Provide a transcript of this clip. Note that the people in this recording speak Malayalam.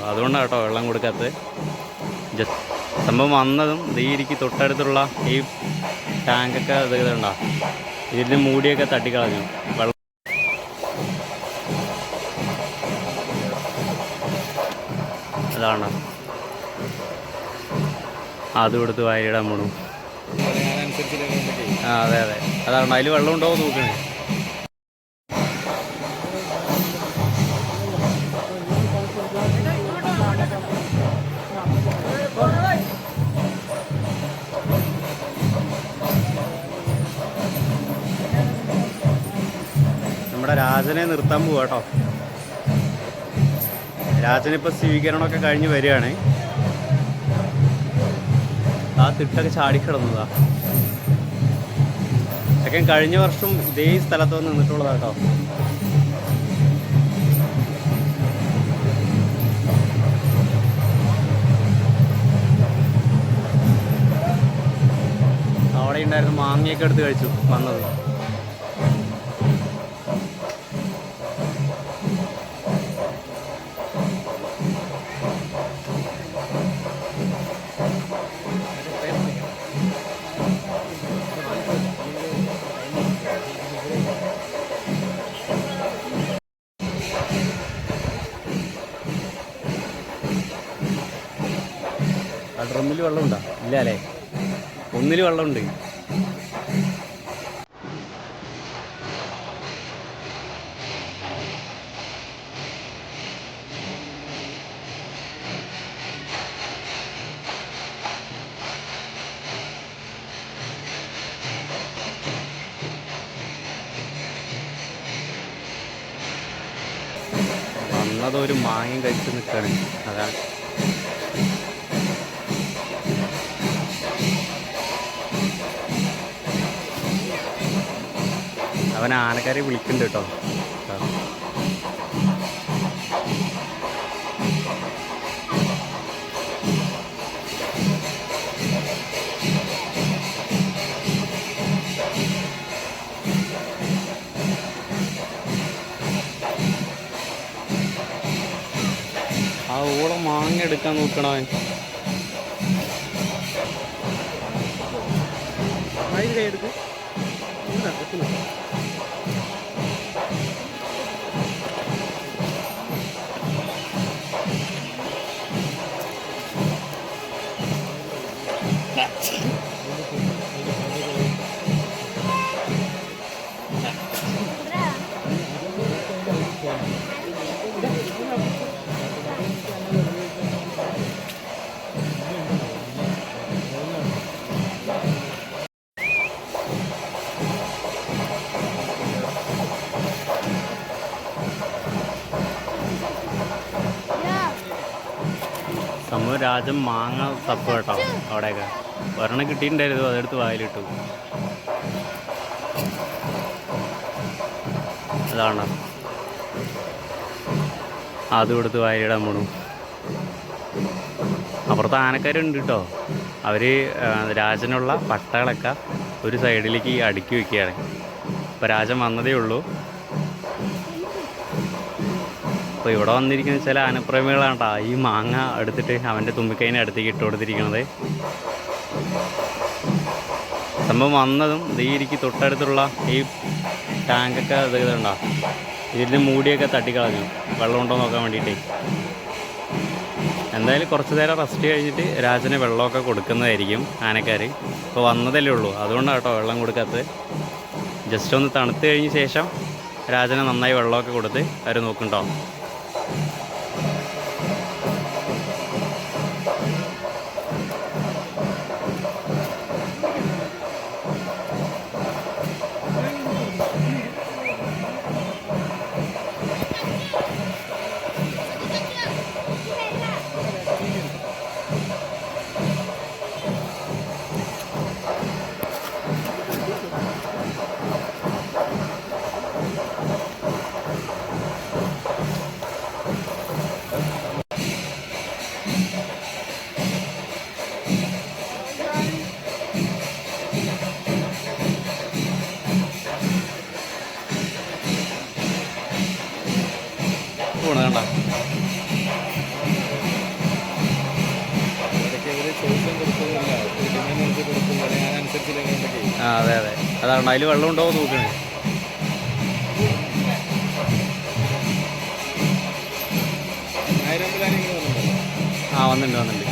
അതുകൊണ്ടാണ് കേട്ടോ വെള്ളം കൊടുക്കാത്തത്. ജസ്റ്റ് സംഭവം വന്നതും ദീരിക്ക് തൊട്ടടുത്തുള്ള ഈ ടാങ്കൊക്കെ ഇതുണ്ടോ, ഇതിൻ്റെ മൂടിയൊക്കെ തട്ടിക്കളഞ്ഞു. വെള്ളം അതാണ് അതും എടുത്ത് വാരിയിടാൻ പോണു. ആ അതെ അതെ, അതാണ് അതിൽ വെള്ളം ഉണ്ടോ നോക്കണേ. നമ്മുടെ രാജനെ നിർത്താൻ പോവാ കേട്ടോ. രാജനിപ്പോൾ സ്വീകരണമൊക്കെ കഴിഞ്ഞ് വരികയാണ്. ആ തിട്ടൊക്കെ ചാടിക്കിടന്നതാ. ഒക്കെ കഴിഞ്ഞ വർഷം ഇതേ സ്ഥലത്ത് വന്ന് നിന്നിട്ടുള്ളതാ കേട്ടോ. അവിടെ ഉണ്ടായിരുന്നു മാങ്ങയൊക്കെ എടുത്ത് കഴിച്ചു വന്നത്. ആ ഡ്രമ്മിൽ വെള്ളമുണ്ടോ? ഇല്ല അല്ലേ, ഒന്നിൽ വെള്ളമുണ്ട്. വന്നതൊരു മാങ്ങയും കഴിച്ച് നിൽക്കുകയാണ്. അതാണ് അവൻ ആനക്കാരെ വിളിക്കുന്നുണ്ട് കേട്ടോ. ആ ഓളം മാങ്ങ എടുക്കാൻ നോക്കണവൻ. എടുക്കും സംഭവം രാജൻ മാങ്ങ തപ്പ് കേട്ടോ. അവിടെയൊക്കെ ഒരെണ്ണം കിട്ടിയിട്ടുണ്ടായിരുന്നു, അതെടുത്ത് വായിലിട്ടു. അതാണ് അതും എടുത്ത് വായിലിടാൻ പോണു. അപ്പുറത്ത് ആനക്കാരുണ്ട് കേട്ടോ. അവർ രാജനുള്ള പട്ടകളൊക്കെ ഒരു സൈഡിലേക്ക് അടുക്കി വയ്ക്കുകയാണ്. ഇപ്പോൾ രാജൻ വന്നതേ ഉള്ളൂ. അപ്പോൾ ഇവിടെ വന്നിരിക്കുന്ന ചില ആനപ്രേമികളാണ് കേട്ടോ ഈ മാങ്ങ എടുത്തിട്ട് അവൻ്റെ തുമ്പിക്കൈനെ അടുത്തേക്ക് ഇട്ട് കൊടുത്തിരിക്കുന്നത്. സംഭവം വന്നതും ദീരിക്ക് തൊട്ടടുത്തുള്ള ഈ ടാങ്കൊക്കെ ഇതുണ്ടോ, ഇതിൻ്റെ മൂടിയൊക്കെ തട്ടിക്കളഞ്ഞു. വെള്ളമുണ്ടോ നോക്കാൻ വേണ്ടിയിട്ട്. എന്തായാലും കുറച്ച് നേരം റെസ്റ്റ് കഴിഞ്ഞിട്ട് രാജന് വെള്ളമൊക്കെ കൊടുക്കുന്നതായിരിക്കും ആനക്കാർ. ഇപ്പോൾ വന്നതല്ലേ ഉള്ളൂ, അതുകൊണ്ടാണ് കേട്ടോ വെള്ളം കൊടുക്കാത്തത്. ജസ്റ്റ് ഒന്ന് തണുത്ത് കഴിഞ്ഞ ശേഷം രാജന് നന്നായി വെള്ളമൊക്കെ കൊടുത്ത് അവർ നോക്കുന്നുണ്ടോ. ആ അതെ അതെ, അതാണ് അതിൽ വെള്ളം ഉണ്ടോ നോക്കണേ. ആ വന്നിട്ടുണ്ട്.